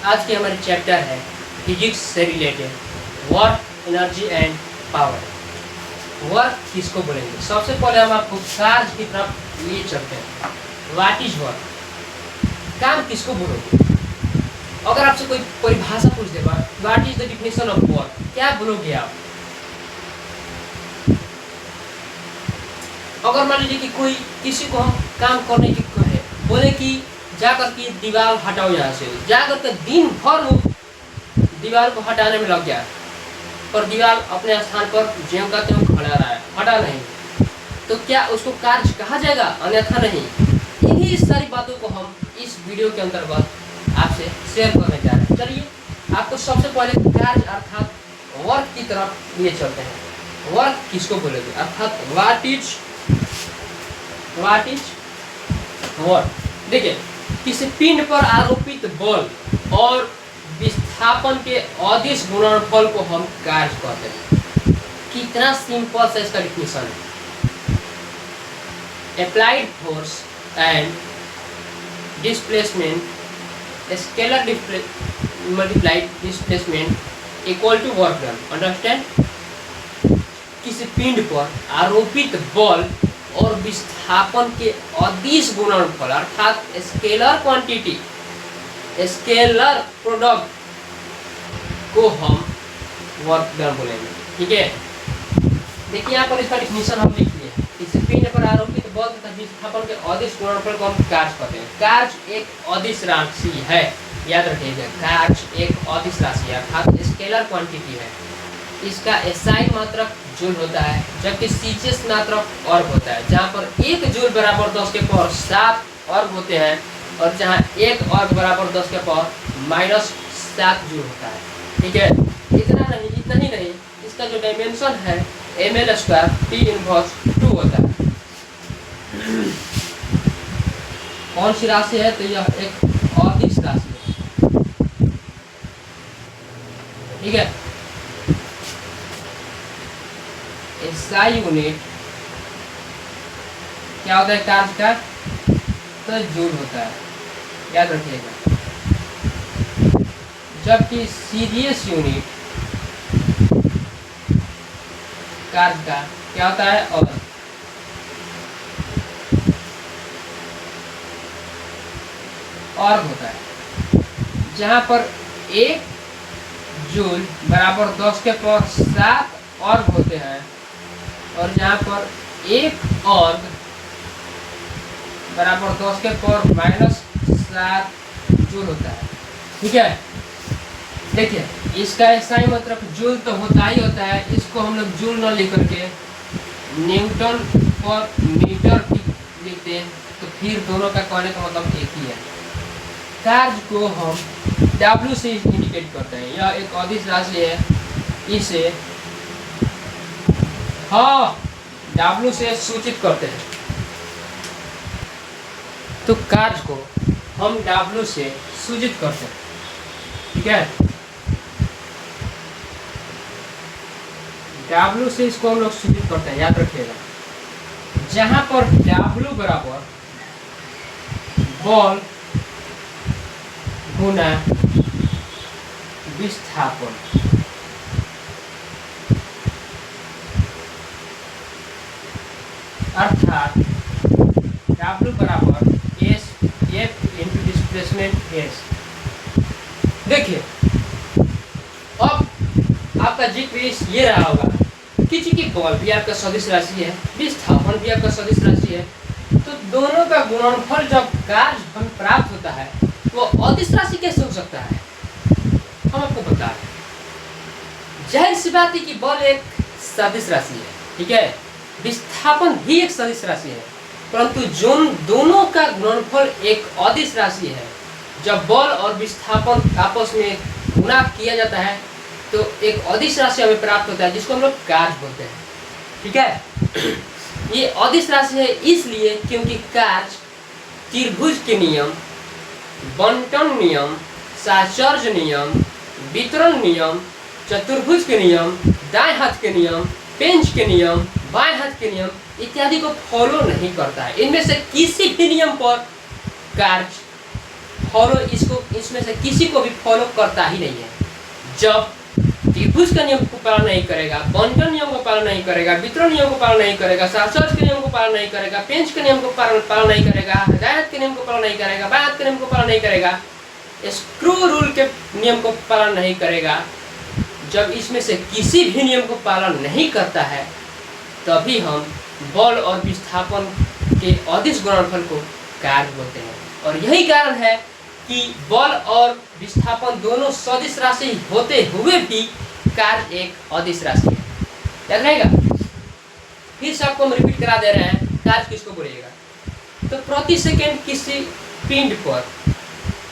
आज की हमारी चैप्टर है फिजिक्स से related work, energy and power. Work किसको बोलेंगे? सबसे पहले हम आपको कार्य की तरफ लिए चलते हैं। What is work? काम किसको बोलोगे? अगर आपसे कोई परिभाषा पूछ दे, what is the definition of work, क्या बोलोगे आप? अगर मान लीजिए कि कोई किसी को हम काम करने की कहे, बोले कि जाकर के दीवार हटाओ, यहाँ से जाकर के दिन भर वो दीवार को हटाने में लग गया, पर दीवार अपने स्थान पर ज्यों का त्यों खड़ा रहा है, हटा नहीं, तो क्या उसको कार्य कहा जाएगा? अन्यथा नहीं। इन्हीं सारी बातों को हम इस वीडियो के अंतर्गत आपसे शेयर करने जा रहे हैं। चलिए आपको सबसे पहले कार्य अर्थात वर्क की तरफ लिए चलते हैं। वर्क किसको बोलेंगे? अर्थात व्हाट इज वर्क। देखिए, किसी पिंड पर आरोपित बल और विस्थापन के अदिश गुणनफल को हम कार्य कहते हैं। कितना सिंपल सा इसका डिफिनेशन है। Applied force and displacement scalar multiplied displacement equal to work done. Understand? किसी पिंड पर आरोपित बल और विस्थापन के अदिश गुणनफल अर्थात स्केलर क्वांटिटी, स्केलर प्रोडक्ट को हम वर्क डन बोलेंगे। ठीक है, देखिए यहाँ पर इसका डिफिनेशन हम लिख लिए। किसी पिंड पर आरोपित बल तथा विस्थापन के अदिश गुणनफल को हम कार्य कहते हैं। कार्य एक अदिश राशि है, याद रखिएगा, कार्य एक अदिश राशि है अर्थात स्केलर क्वांटिटी है। इसका एसआई मात्रक जूल होता है, जबकि सीचेस मात्रक अर्ग होता है, जहाँ पर 1 जूल बराबर 10 के पावर 7 अर्ग होते हैं और जहाँ 1 अर्ग बराबर 10 के पावर -7 जूल होता है। ठीक है, इतना ही नहीं, इसका जो डायमेंशन है ml² T इनवर्स 2 होता है। कौन सी राशि है? तो यह एक अदिश राशि है। ठीक है, एसआई यूनिट क्या होता है कार्य का? तो जूल होता है, याद रखिएगा। जबकि सीरियस यूनिट कार्य का क्या होता है? और होता है, जहां पर 1 जूल बराबर 10 के पावर 7 अर्ग होते हैं और जहाँ पर 1 अर्ग बराबर 10 के पावर -7 जूल होता है। ठीक है, देखिए इसका एसआई मतलब जूल तो होता ही होता है, इसको हम लोग जूल न लिख करके न्यूटन पर मीटर लिखते हैं, तो फिर दोनों का कहने का मतलब एक ही है। कार्य को हम W से इंडिकेट करते हैं। यह एक अदिश राशि है, इसे W से सूचित करते हैं। तो कार्य को हम W से सूचित करते हैं। ठीक है, W से इसको हम लोग सूचित करते हैं, याद रखिएगा। जहां पर W बराबर बल गुना विस्थापन, अर्थात W बराबर S F into displacement S। देखिए अब आपका जीपीएस ये रहा होगा कि चूंकि बल भी आपका सदिश राशि है, विस्थापन भी आपका सदिश राशि है, तो दोनों का गुणनफल जब कार्य हमें प्राप्त होता है वो अदिश राशि कैसे हो सकता है? हम आपको बता रहे हैं। जाहिर सी बात है कि बल एक सदिश राशि है, ठीक है, विस्थापन भी एक सदिश राशि है, परंतु जो दोनों का गुणनफल एक अदिश राशि है, जब बल और विस्थापन आपस में गुणा किया जाता है तो एक अदिश राशि हमें प्राप्त होता है, जिसको हम लोग कार्य बोलते हैं। ठीक है, ये अदिश राशि है इसलिए क्योंकि कार्य त्रिभुज के नियम, बंटन नियम, साहचर्य नियम, वितरण नियम, चतुर्भुज के नियम, दाएं हाथ के नियम, पेंच के नियम, बाएं हाथ के नियम इत्यादि को फॉलो नहीं करता है। इनमें से किसी भी नियम पर कार्य फॉलो इसको इसमें से किसी को भी फॉलो करता ही नहीं है। जब त्रिभुज का नियम को पालन नहीं करेगा, बंटन नियम को पालन नहीं करेगा, वितरण नियम को पालन नहीं करेगा, सासर्स के नियम को पालन नहीं करेगा, पेंच के नियम को पालन नहीं करेगा, हिदायत के नियम को पालन नहीं करेगा, बात के नियम को पालन नहीं करेगा, स्क्रू रूल के नियम को पालन नहीं करेगा, जब इसमें से किसी भी नियम को पालन नहीं करता है तभी हम बल और विस्थापन के अदिश गुणनफल को कार्य बोलते हैं। और यही कारण है कि बल और विस्थापन दोनों सदिश राशि होते हुए भी कार्य एक अदिश राशि है। याद रहेगा? फिर से आपको हम रिपीट करा दे रहे हैं, कार्य किसको बोलिएगा? तो प्रति सेकेंड किसी पिंड पर,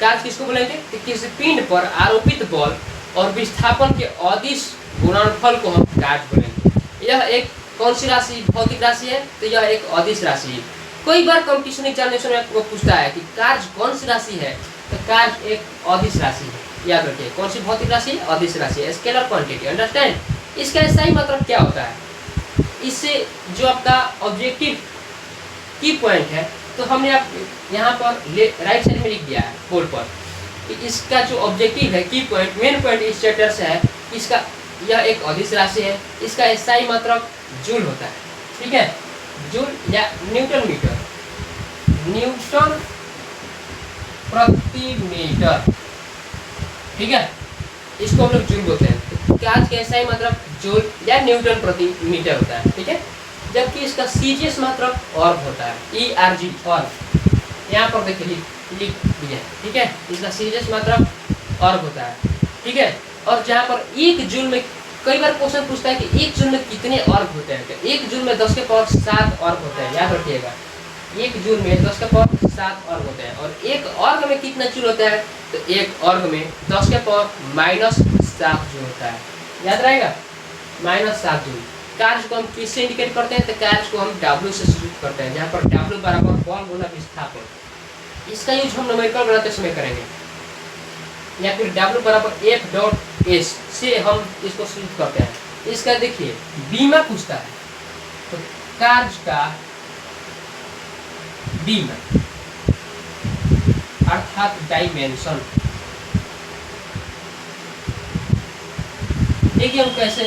कार्य किसको बोलेंगे? तो किसी पिंड पर आरोपित बल और विस्थापन के अदिश गुणनफल को हम कार्य बोलेंगे। यह एक कौन सी राशि, भौतिक राशि है? तो यह एक अदिश राशि है। कई बार कंपटीशन एग्जामिनेशन में आपको पूछता है कि कार्य कौन सी राशि है, तो कार्य एक अदिश राशि है। याद रखिए, कौन सी भौतिक राशि है? अदिश राशि है, स्केलर क्वांटिटी। अंडरस्टैंड? इसका सही मतलब क्या होता है? इससे जो आपका ऑब्जेक्टिव की पॉइंट है, तो हमने आप यहाँ पर राइट साइड में लिख दिया है बोर्ड पर कि इसका जो ऑब्जेक्टिव है, की पॉइंट, मेन पॉइंट इस चैप्टर से है, इसका यह एक अदिश राशि है। इसका सही मतलब जूल होता है। ठीक है, जूल या न्यूटन मीटर, न्यूटन प्रति मीटर। ठीक है, इसको हम लोग जूल बोलते हैं। कार्य का सही मतलब जूल या न्यूटन प्रति मीटर होता है। ठीक है, जबकि इसका सीजीएस मतलब ऑर्ग होता है, ERG ऑर्ग। यहाँ पर देखिए लिख दिया। ठीक है, इसका सीजीएस मतलब ऑर्ग होता है। ठीक है, और जहाँ पर एक जूल में, कई बार क्वेश्चन पूछता है कि एक जूल में कितने ऑर्ग होते हैं? तो एक जूल में 10 के पावर 7 ऑर्ग होते हैं। याद रखिएगा, एक जूल में 10 के पावर 7 ऑर्ग होते हैं। और एक ऑर्ग में कितना जूल होता है? तो एक ऑर्ग में 10 के पावर -7 जूल होता है। याद रहेगा, -7 जूल। कार्य को हम किससे इंडिकेट करते हैं? तो कार्य को हम W से सूचित करते हैं, जहाँ पर W बराबर बल गुना विस्थापन। इसका यूज हम न्यूमेरिकल बनाते समय करेंगे, या फिर W बराबर F.S से हम इसको सूचित करते हैं। इसका देखिए, बीमा पूछता है, तो कार्य का बीमा अर्थात डायमेंशन। देखिए हम कैसे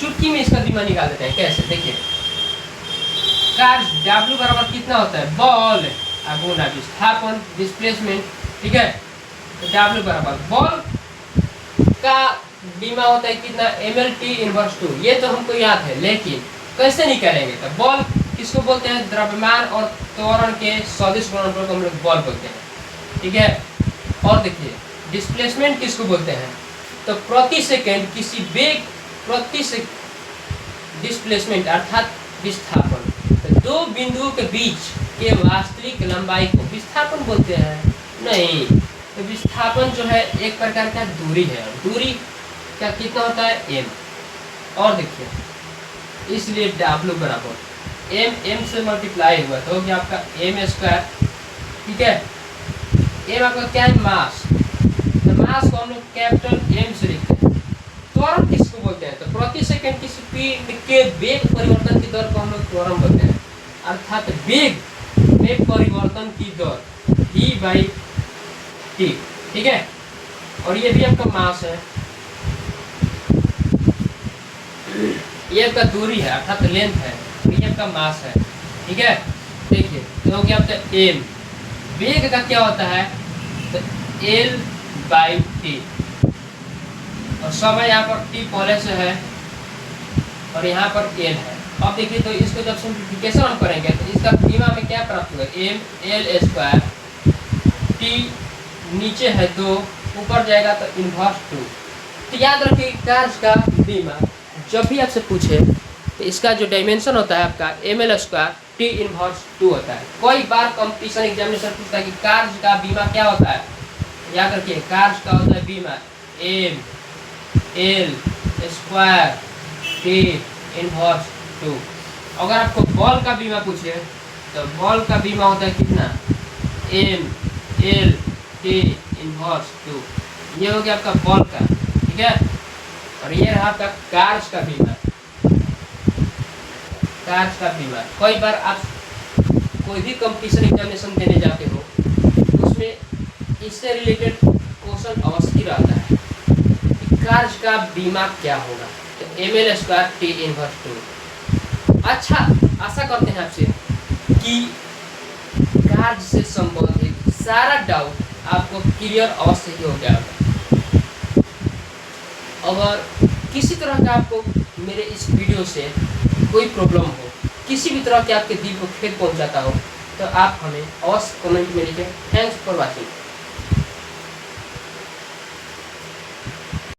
चुटकी में इसका बीमा निकाल देते हैं। कैसे? देखिए, कार्य W बराबर कितना होता है? बल गुना विस्थापन, डिस्प्लेसमेंट। ठीक है, तो W बराबर बल का बीमा होता है कितना? mL/T−2। ये तो हमको याद है, लेकिन कैसे निकालेंगे? तो बल किसको बोलते हैं? द्रव्यमान और त्वरण के सदिश गुणनफल को हम लोग बल बोलते हैं। ठीक है, और देखिए डिस्प्लेसमेंट किसको बोलते हैं? तो प्रति सेकेंड किसी वेग, प्रति से डिस्प्लेसमेंट अर्थात विस्थापन। तो दो बिंदुओं के बीच के वास्तविक लंबाई को विस्थापन बोलते हैं? नहीं, तो विस्थापन जो है एक प्रकार का दूरी है। दूरी का कितना होता है? m। और देखिए, इसलिए W बराबर m से मल्टीप्लाई हुआ तो हो गया आपका m²। ठीक है, m आपका क्या है? मास। तो मास को हम लोग कैपिटल M से लिखते हैं। त्वरण किसको बोलते हैं? तो प्रति सेकंड किसी पिंड के वेग परिवर्तन की दर को हम लोग त्वरण बोलते हैं, अर्थात वेग में परिवर्तन की दर v/t। ठीक है, और ये भी आपका मास है, ये आपका दूरी है अर्थात लेंथ है, ये आपका मास है। ठीक है, देखिए तो हो गया आपका m। वेग का क्या होता है? तो L/t, और समय यहाँ पर t पहले से है और यहाँ पर L है। अब देखिए, तो इसको जब सिंप्लीफिकेशन हम करेंगे तो इसका बीमा में क्या प्राप्त होगा? mL²। t नीचे है 2, ऊपर जाएगा तो इनवर्स 2। तो याद रखिए, कार्य का बीमा जब भी आपसे पूछे तो इसका जो डायमेंशन होता है आपका mL² T−2 होता है। कई बार कंपटीशन एग्जामिनेशन पूछता है कि कार्य का बीमा क्या होता है? याद रखिए, कार्य का होता है बीमा mL² T−2। अगर आपको बल का बीमा पूछे तो बल का बीमा होता है कितना? mL T−2। ये हो गया आपका बल का। ठीक है, और ये रहा आपका कार्य का बीमा। कार्य का बीमा कई बार आप कोई भी कंपटीशन एग्जामिनेशन देने जाते हो तो उसमें इससे रिलेटेड क्वेश्चन अवश्य ही रहता है कि कार्य का बीमा क्या होगा, तो ml² t इनवर्स 2। अच्छा, आशा करते हैं आपसे कि कार्य से संबंधित सारा डाउट आपको क्लियर अवश्य ही हो गया होगा। अगर किसी तरह का आपको मेरे इस वीडियो से कोई प्रॉब्लम हो, किसी भी तरह के आपके दिल को खेद पहुंचाता हो, तो आप हमें अवश्य कमेंट में लिखें। Thanks for watching.